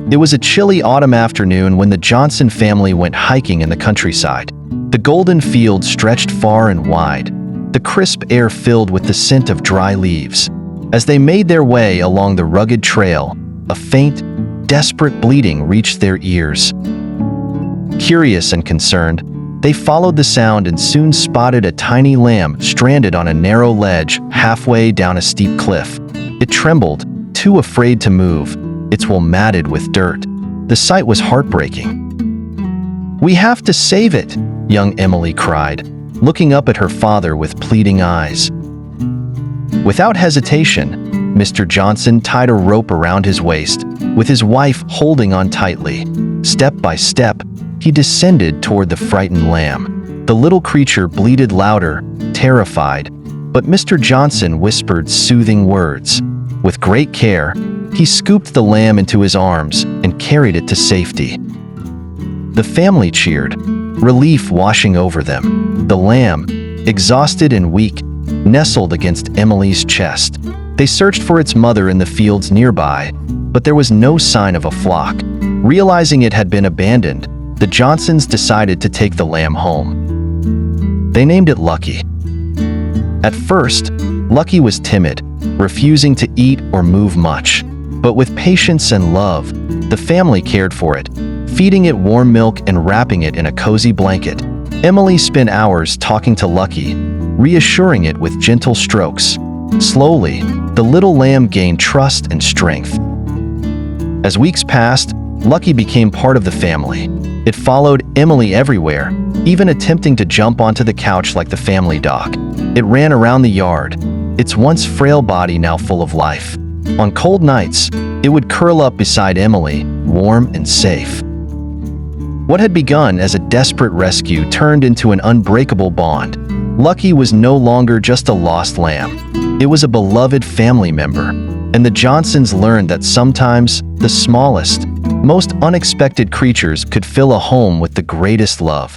It was a chilly autumn afternoon when the Johnson family went hiking in the countryside. The golden fields stretched far and wide, the crisp air filled with the scent of dry leaves. As they made their way along the rugged trail, a faint, desperate bleating reached their ears. Curious and concerned, they followed the sound and soon spotted a tiny lamb stranded on a narrow ledge halfway down a steep cliff. It trembled, too afraid to move, its wool matted with dirt. The sight was heartbreaking. "We have to save it," young Emily cried, looking up at her father with pleading eyes. Without hesitation, Mr. Johnson tied a rope around his waist, with his wife holding on tightly. Step by step, he descended toward the frightened lamb. The little creature bleated louder, terrified, but Mr. Johnson whispered soothing words. With great care, he scooped the lamb into his arms and carried it to safety. The family cheered, relief washing over them. The lamb, exhausted and weak, nestled against Emily's chest. They searched for its mother in the fields nearby, but there was no sign of a flock. Realizing it had been abandoned, the Johnsons decided to take the lamb home. They named it Lucky. At first, Lucky was timid, refusing to eat or move much. But with patience and love, the family cared for it, feeding it warm milk and wrapping it in a cozy blanket. Emily spent hours talking to Lucky, reassuring it with gentle strokes. Slowly, the little lamb gained trust and strength. As weeks passed, Lucky became part of the family. It followed Emily everywhere, even attempting to jump onto the couch like the family dog. It ran around the yard, its once frail body now full of life. On cold nights, it would curl up beside Emily, warm and safe. What had begun as a desperate rescue turned into an unbreakable bond. Lucky was no longer just a lost lamb. It was a beloved family member, and the Johnsons learned that sometimes the smallest, most unexpected creatures could fill a home with the greatest love.